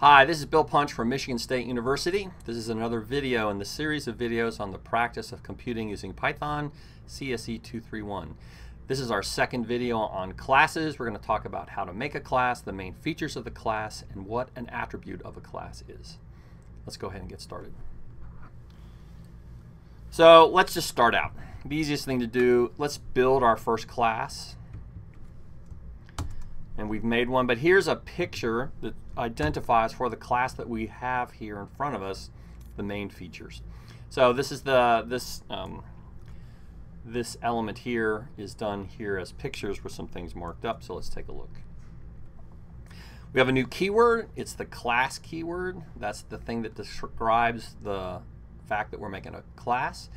Hi, this is Bill Punch from Michigan State University. This is another video in the series of videos on the practice of computing using Python CSE 231. This is our second video on classes. We're going to talk about how to make a class, the main features of the class, and what an attribute of a class is. Let's go ahead and get started. So let's just start out. The easiest thing to do, let's build our first class. And we've made one, but here's a picture that identifies for the class that we have here in front of us the main features. So this is this element here is done here as pictures with some things marked up. So let's take a look. We have a new keyword. It's the class keyword. That's the thing that describes the fact that we're making a class.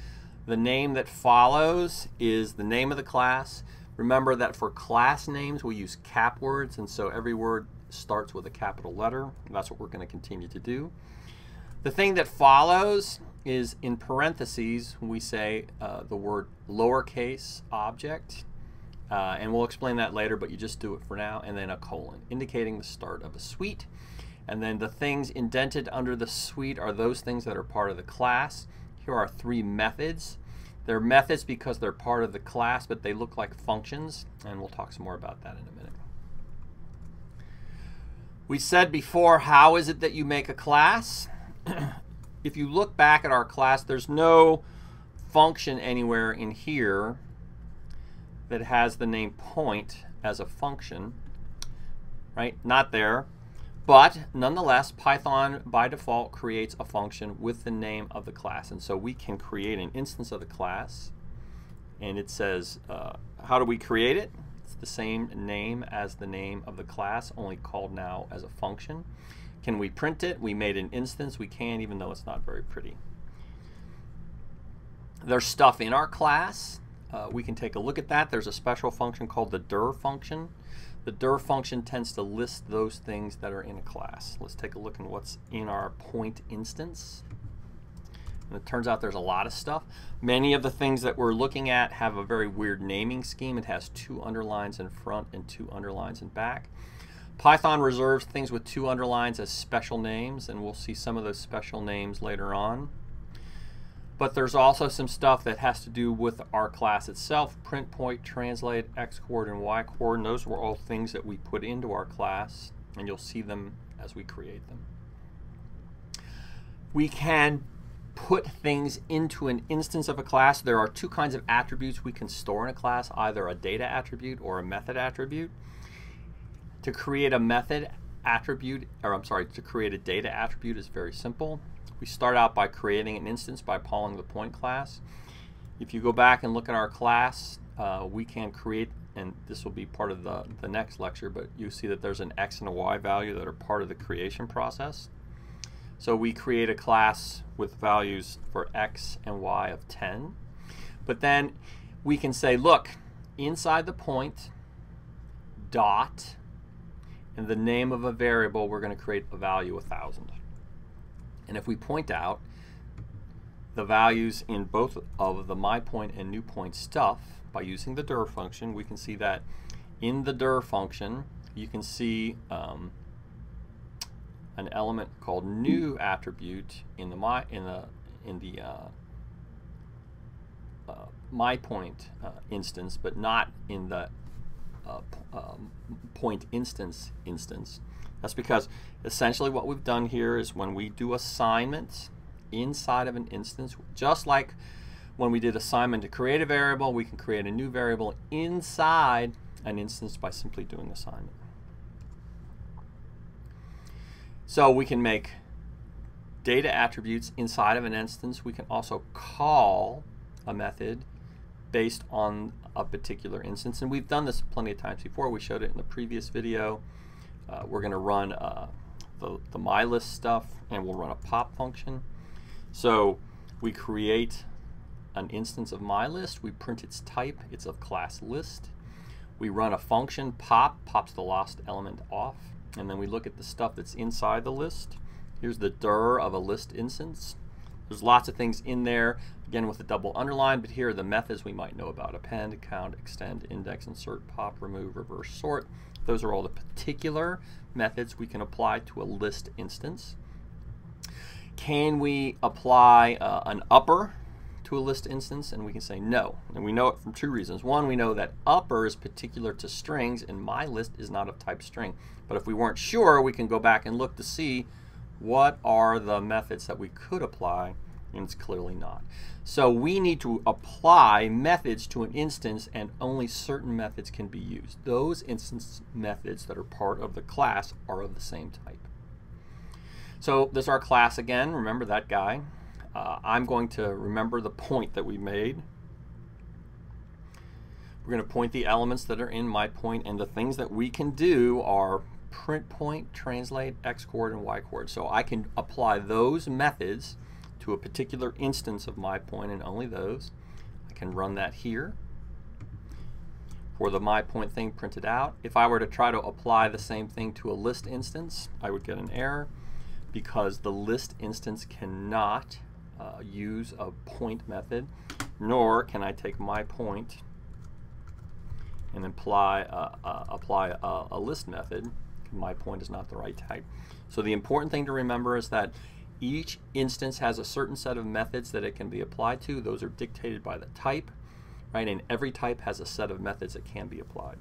The name that follows is the name of the class. Remember that for class names we use cap words, and so every word starts with a capital letter. That's what we're going to continue to do. The thing that follows is in parentheses we say the word lowercase object, and we'll explain that later, but you just do it for now, and then a colon indicating the start of a suite. And then the things indented under the suite are those things that are part of the class. Here are three methods. They're methods because they're part of the class, but they look like functions, and we'll talk some more about that in a minute. We said before, how is it that you make a class? If you look back at our class, there's no function anywhere in here that has the name point as a function, right? Not there. But nonetheless, Python by default creates a function with the name of the class. And so we can create an instance of the class. And it says, how do we create it? It's the same name as the name of the class, only called now as a function. Can we print it? We made an instance. We can, even though it's not very pretty. There's stuff in our class. We can take a look at that. There's a special function called the dir function. The dir function tends to list those things that are in a class. Let's take a look at what's in our point instance. And it turns out there's a lot of stuff. Many of the things that we're looking at have a very weird naming scheme. It has 2 underlines in front and 2 underlines in back. Python reserves things with 2 underlines as special names, and we'll see some of those special names later on. But there's also some stuff that has to do with our class itself. Print, point, translate, x coord, and y coord. And those were all things that we put into our class, and you'll see them as we create them. We can put things into an instance of a class. There are 2 kinds of attributes we can store in a class, either a data attribute or a method attribute. To create a method attribute, or I'm sorry, to create a data attribute is very simple. We start out by creating an instance by calling the point class. If you go back and look at our class, we can create, and this will be part of the next lecture, but you see that there's an x and a y value that are part of the creation process. So we create a class with values for x and y of 10. But then we can say, look, inside the point, dot, and the name of a variable, we're going to create a value 1,000. And if we point out the values in both of the myPoint and newPoint stuff by using the dir function, we can see that in the dir function you can see an element called new attribute in the myPoint instance, but not in the point instance. That's because essentially what we've done here is when we do assignments inside of an instance, just like when we did assignment to create a variable, we can create a new variable inside an instance by simply doing assignment. So we can make data attributes inside of an instance. We can also call a method based on a particular instance, and we've done this plenty of times before. We showed it in the previous video. We're going to run the mylist stuff, and we'll run a pop function. So we create an instance of mylist. We print its type. It's of class list. We run a function pop, pops the last element off, and then we look at the stuff that's inside the list. Here's the dir of a list instance. There's lots of things in there, again with a double underline, but here are the methods we might know about: append, count, extend, index, insert, pop, remove, reverse sort. Those are all the particular methods we can apply to a list instance. Can we apply an upper to a list instance? And we can say no. And we know it from two reasons. One, we know that upper is particular to strings, and my list is not of type string. But if we weren't sure, we can go back and look to see what are the methods that we could apply, and it's clearly not. So we need to apply methods to an instance, and only certain methods can be used. Those instance methods that are part of the class are of the same type. So this is our class again. Remember that guy. I'm going to remember the point that we made. We're going to point the elements that are in my point, and the things that we can do are print point, translate, x coord, and y coord. So I can apply those methods to a particular instance of my point, and only those. I can run that here for the my point thing printed out. If I were to try to apply the same thing to a list instance, I would get an error, because the list instance cannot use a point method, nor can I take my point and apply a list method. My point is not the right type. So the important thing to remember is that each instance has a certain set of methods that it can be applied to. Those are dictated by the type, right? And every type has a set of methods that can be applied.